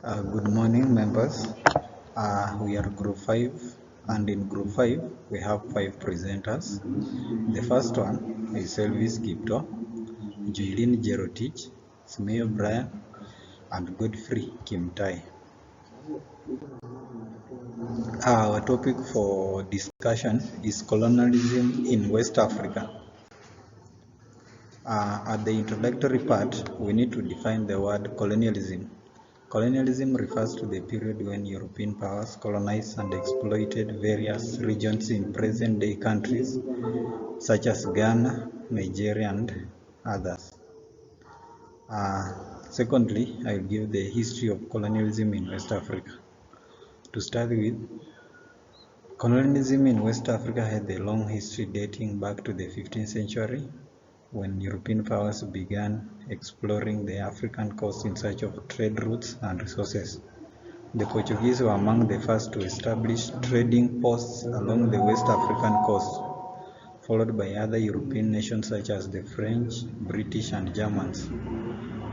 Good morning, members. We are Group 5, and in Group 5, we have 5 presenters. The first one is Elvis Kipto, Jailin Jerotich, Smeo Brian, and Godfrey Kimtai. Our topic for discussion is colonialism in West Africa. At the introductory part, we need to define the word colonialism. Colonialism refers to the period when European powers colonized and exploited various regions in present-day countries such as Ghana, Nigeria, and others. Secondly, I will give the history of colonialism in West Africa. To start with, colonialism in West Africa had a long history dating back to the 15th century, when European powers began exploring the African coast in search of trade routes and resources. The Portuguese were among the first to establish trading posts along the West African coast, followed by other European nations such as the French, British, and Germans.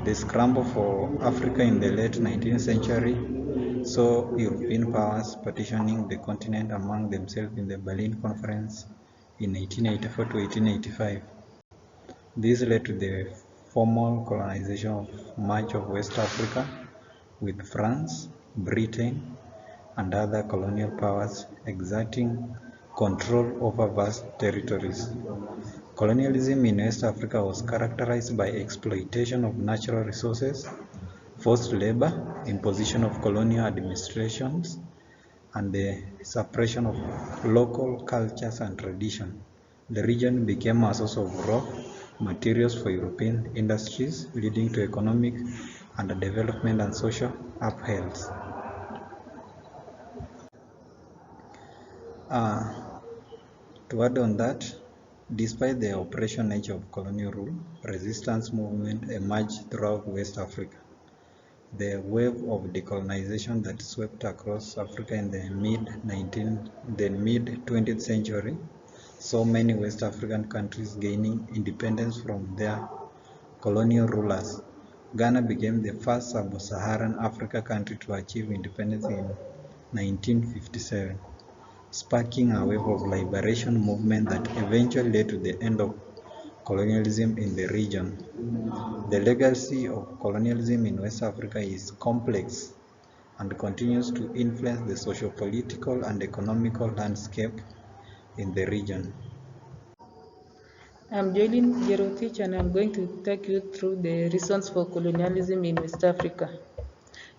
The scramble for Africa in the late 19th century saw European powers partitioning the continent among themselves in the Berlin Conference in 1884 to 1885. This led to the formal colonization of much of West Africa, with France, Britain, and other colonial powers exerting control over vast territories. Colonialism in West Africa was characterized by exploitation of natural resources, forced labor, imposition of colonial administrations, and the suppression of local cultures and traditions. The region became a source of raw materials for European industries, leading to economic underdevelopment and social upheavals. To add on that, despite the oppression nature of colonial rule, resistance movement emerged throughout West Africa. The wave of decolonization that swept across Africa in the mid-20th century saw many West African countries gaining independence from their colonial rulers. Ghana became the first sub-Saharan Africa country to achieve independence in 1957, sparking a wave of liberation movement that eventually led to the end of colonialism in the region. The legacy of colonialism in West Africa is complex and continues to influence the socio-political and economical landscape in the region. I'm Jailin Jerotich, and I'm going to take you through the reasons for colonialism in West Africa.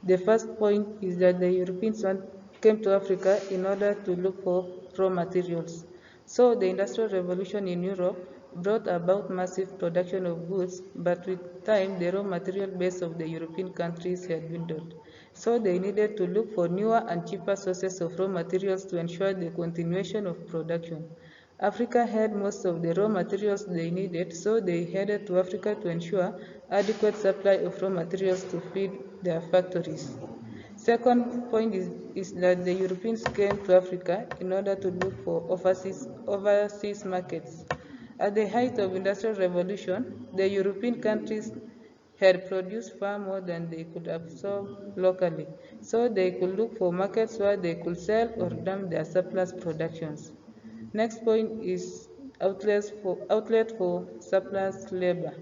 The first point is that the Europeans came to Africa in order to look for raw materials. So the Industrial Revolution in Europe brought about massive production of goods, but with time the raw material base of the European countries had dwindled. So they needed to look for newer and cheaper sources of raw materials to ensure the continuation of production. Africa had most of the raw materials they needed, so they headed to Africa to ensure adequate supply of raw materials to feed their factories. Second point is that the Europeans came to Africa in order to look for overseas markets. At the height of Industrial Revolution, the European countries had produced far more than they could absorb locally, so they could look for markets where they could sell or dump their surplus productions. Next point is outlet for surplus labor.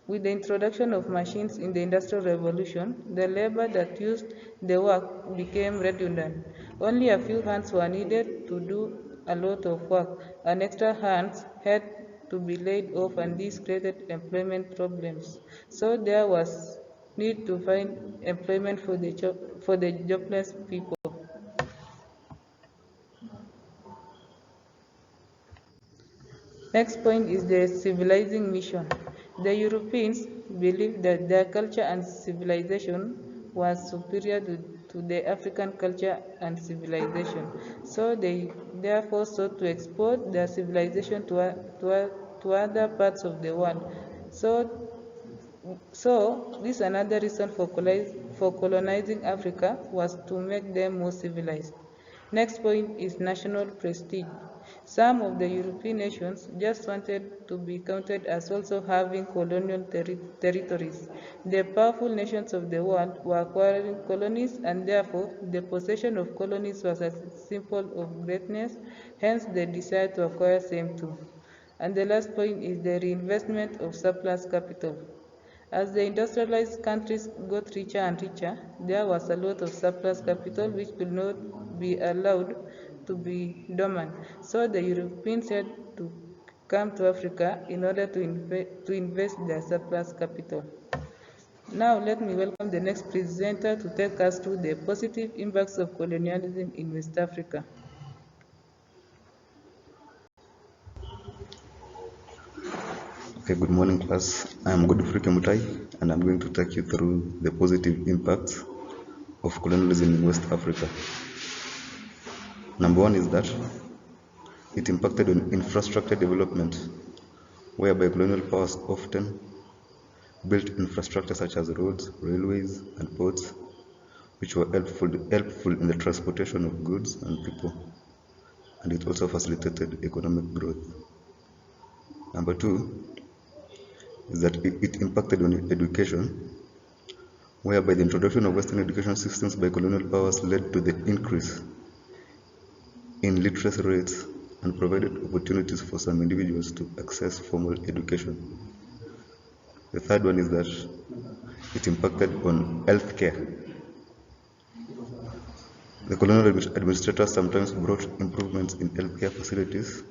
With the introduction of machines in the Industrial Revolution, the labor that used the work became redundant. Only a few hands were needed to do a lot of work, and extra hands had to be laid off, and this created employment problems. So there was need to find employment for the jobless people. Next point is the civilizing mission. The Europeans believed that their culture and civilization was superior to the African culture and civilization. So they therefore sought to export their civilization to other parts of the world. So this another reason for colonizing Africa was to make them more civilized. Next point is national prestige. Some of the European nations just wanted to be counted as also having colonial territories. The powerful nations of the world were acquiring colonies, and therefore the possession of colonies was a symbol of greatness, hence the desire to acquire same too. And the last point is the reinvestment of surplus capital. As the industrialized countries got richer and richer, there was a lot of surplus capital which could not be allowed to be dormant. So the Europeans had to come to Africa in order to invest their surplus capital. Now let me welcome the next presenter to take us through the positive impacts of colonialism in West Africa. Okay, good morning class. I am Godfrey Kemutai and I'm going to take you through the positive impacts of colonialism in West Africa. Number one is that it impacted on infrastructure development, whereby colonial powers often built infrastructure such as roads, railways, and ports, which were helpful in the transportation of goods and people, and it also facilitated economic growth. Number two is that it impacted on education, whereby the introduction of Western education systems by colonial powers led to the increase in literacy rates and provided opportunities for some individuals to access formal education. The third one is that it impacted on healthcare. The colonial administrators sometimes brought improvements in healthcare facilities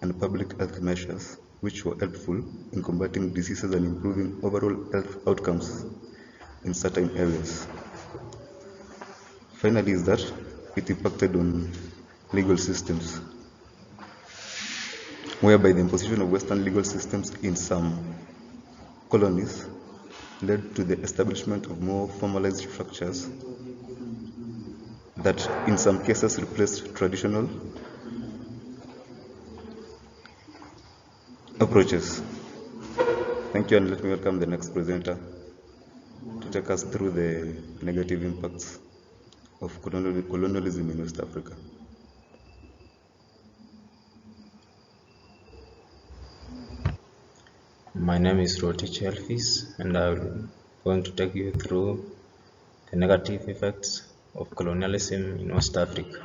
and public health measures, which were helpful in combating diseases and improving overall health outcomes in certain areas. Finally, is that it impacted on legal systems, whereby the imposition of Western legal systems in some colonies led to the establishment of more formalized structures that in some cases replaced traditional approaches. Thank you, and let me welcome the next presenter to take us through the negative impacts of colonialism in West Africa. My name is Rotich Elfis, and I'm going to take you through the negative effects of colonialism in West Africa.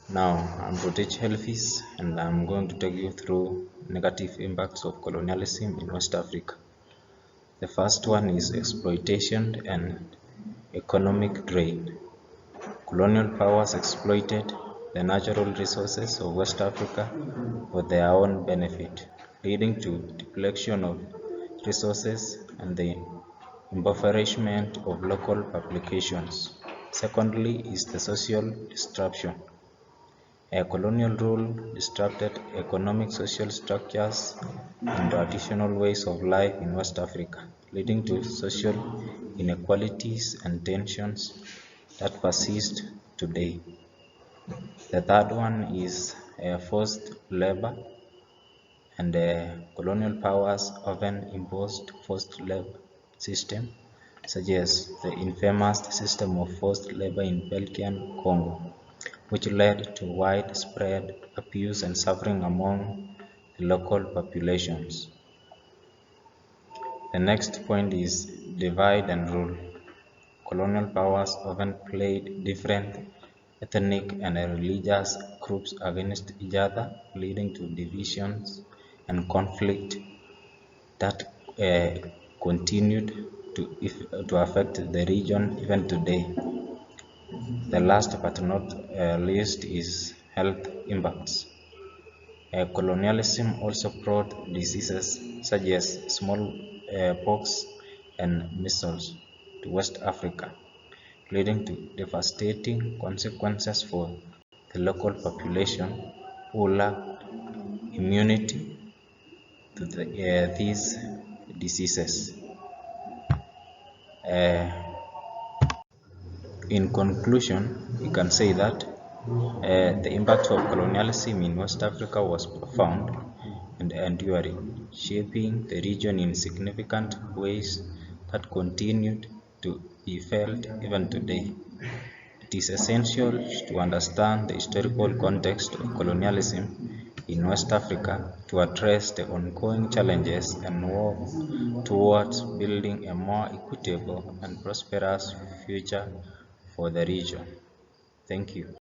Now, I'm Rotich Elfis, and I'm going to take you through negative impacts of colonialism in West Africa. The first one is exploitation and economic drain. Colonial powers exploited the natural resources of West Africa for their own benefit, leading to depletion of resources and the impoverishment of local populations. Secondly is the social disruption. A colonial rule disrupted economic, social structures and traditional ways of life in West Africa, leading to social inequalities and tensions that persist today. The third one is forced labor, and colonial powers often imposed forced labor system, such as the infamous system of forced labor in Belgian Congo, which led to widespread abuse and suffering among the local populations. The next point is divide and rule. Colonial powers often played different ethnic and religious groups against each other, leading to divisions and conflict that continued to affect the region even today. The last but not least is health impacts. Colonialism also brought diseases such as smallpox and measles to West Africa, leading to devastating consequences for the local population who lacked immunity to these diseases. In conclusion, we can say that the impact of colonialism in West Africa was profound and enduring, shaping the region in significant ways that continued to be felt even today. It is essential to understand the historical context of colonialism in West Africa to address the ongoing challenges and work towards building a more equitable and prosperous future for the region. Thank you.